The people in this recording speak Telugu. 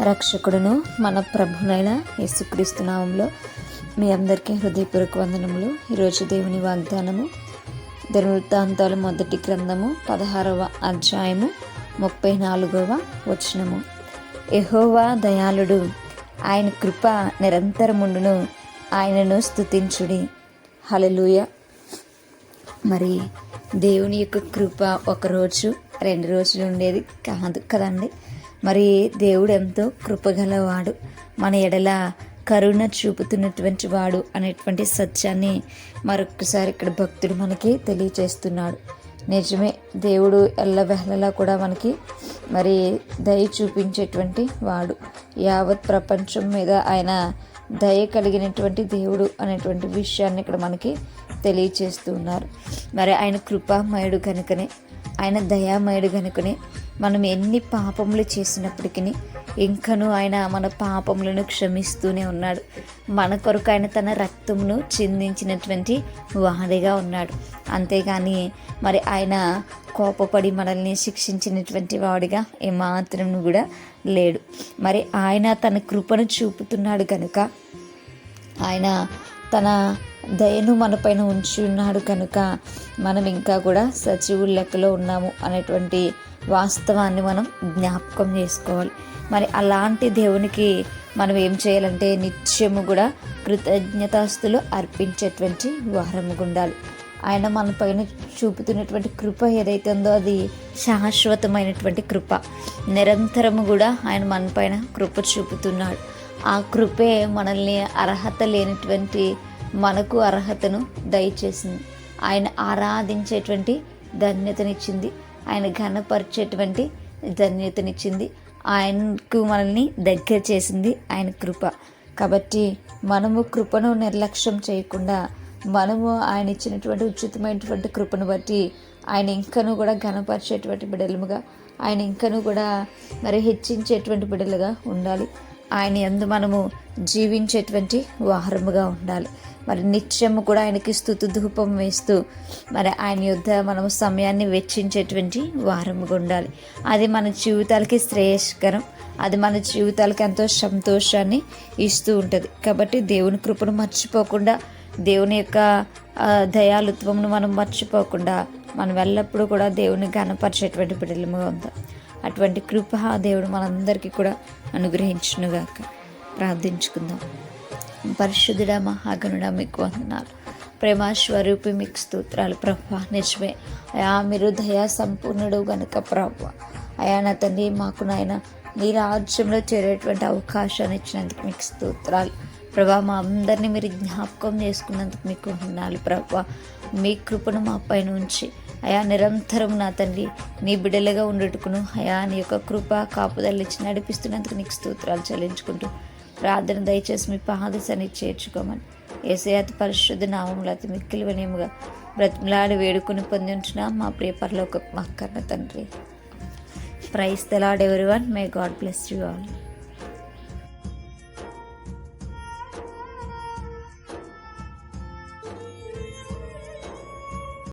రక్షకుడును మన ప్రభునైన యేసుక్రీస్తు నామములో మీ అందరికీ హృదయపూర్వక వందనములు. ఈరోజు దేవుని వాగ్దానము దినవృత్తాంతాలు మొదటి గ్రంథము 16వ అధ్యాయము 34వ వచనము. యెహోవా దయాళుడు, ఆయన కృప నిరంతరముండును, ఆయనను స్తుతించుడి. హల్లెలూయా. మరి దేవుని యొక్క కృప ఒకరోజు 2 రోజులు ఉండేది కాదు కదండి. మరి దేవుడు ఎంతో కృపగలవాడు, మన ఎడల కరుణ చూపుతున్నటువంటి వాడు అనేటువంటి సత్యాన్ని మరొకసారి ఇక్కడ భక్తుడు మనకి తెలియచేస్తున్నాడు. నిజమే, దేవుడు ఎల్లవెల్లలా కూడా మనకి మరి దయ చూపించేటువంటి వాడు. యావత్ ప్రపంచం మీద ఆయన దయ కలిగినటువంటి దేవుడు అనేటువంటి విషయాన్ని ఇక్కడ మనకి తెలియచేస్తున్నారు. మరి ఆయన కృపామయుడు కనుకనే, ఆయన దయామయుడు కనుకనే మనం ఎన్ని పాపములు చేసినప్పటికీ ఇంకనూ ఆయన మన పాపములను క్షమిస్తూనే ఉన్నాడు. మన కొరకు ఆయన తన రక్తమును చిందించినటువంటి వాడిగా ఉన్నాడు. అంతేగాని మరి ఆయన కోపపడి మనల్ని శిక్షించినటువంటి వాడిగా ఏమాత్రం కూడా లేడు. మరి ఆయన తన కృపను చూపుతున్నాడు కనుక, ఆయన తన దయను మనపైన ఉంచి ఉన్నాడు కనుక మనం ఇంకా కూడా సజీవుల లెక్కలో ఉన్నాము అనేటువంటి వాస్తవాన్ని మనం జ్ఞాపకం చేసుకోవాలి. మరి అలాంటి దేవునికి మనం ఏం చేయాలంటే నిత్యము కూడా కృతజ్ఞతాస్తులు అర్పించేటువంటి వారముగా ఉండాలి. ఆయన మన పైన చూపుతున్నటువంటి కృప ఏదైతే ఉందో అది శాశ్వతమైనటువంటి కృప. నిరంతరము కూడా ఆయన మన పైన కృప చూపుతున్నాడు. ఆ కృపే మనల్ని అర్హత లేనటువంటి మనకు అర్హతను దయచేసింది. ఆయన ఆరాధించేటువంటి ధన్యతనిచ్చింది, ఆయన ఘనపరిచేటువంటి ధన్యతనిచ్చింది, ఆయనకు మనల్ని దగ్గర చేసింది ఆయన కృప. కాబట్టి మనము కృపను నిర్లక్ష్యం చేయకుండా, మనము ఆయన ఇచ్చినటువంటి ఉచితమైనటువంటి కృపను బట్టి ఆయన ఇంకనూ కూడా ఘనపరిచేటువంటి బిడ్డలుగా, ఆయన ఇంకనూ కూడా మరి హెచ్చించేటువంటి బిడ్డలుగా ఉండాలి. ఆయన యందు మనము జీవించేటువంటి వారముగా ఉండాలి. మరి నిత్యము కూడా ఆయనకి స్తుతి ధూపం వేస్తూ మరి ఆయన యొద్ద మనము సమయాన్ని వెచ్చించేటువంటి వారముగా ఉండాలి. అది మన జీవితాలకి శ్రేయస్కరం, అది మన జీవితాలకి ఎంతో సంతోషాన్ని ఇస్తూ ఉంటుంది. కాబట్టి దేవుని కృపను మర్చిపోకుండా, దేవుని యొక్క దయాళుత్వమును మనం మర్చిపోకుండా మనం ఎల్లప్పుడూ కూడా దేవుని ఘనపరిచేటువంటి బిడ్డలుగా ఉందాం. అటువంటి కృప దేవుడు మనందరికీ కూడా అనుగ్రహించునుగాక. ప్రార్థించుకుందాం. పరిశుద్ధుడా, మహాగణుడా, మీకు వందనాలు. ప్రేమాస్వరూపి మీకు స్తోత్రాలు ప్రభా. నిజమే అయా, మీరు దయా సంపూర్ణుడు గనుక ప్రభా. అయా నా తండ్రి, మాకు నాయన నీ రాజ్యంలో చేరేటువంటి అవకాశాన్ని ఇచ్చినందుకు మీకు స్తోత్రాలు ప్రభా. మా అందరినీ మీరు జ్ఞాపకం చేసుకున్నందుకు మీకు వందనాలు ప్రభా. మీ కృపను మా పైన ఉంచి అయా నిరంతరం నా తండ్రి నీ బిడ్డలుగా ఉండేటుకును అయా నీ యొక్క కృప కాపుదలు ఇచ్చి నడిపిస్తున్నందుకు నీకు స్తోత్రాలు చెల్లించుకుంటూ ప్రార్థన దయచేసి మీ పాదశాన్ని చేర్చుకోమని యేసయ్య అతి పరిశుద్ధ నామములో అతి మిక్కిలి వినయముగా బ్రతిమలాడి వేడుకొని పొంది ఉంచిన మా ప్రియ పరలోక మా కన్న తండ్రి. Praise the Lord everyone. May God bless you all.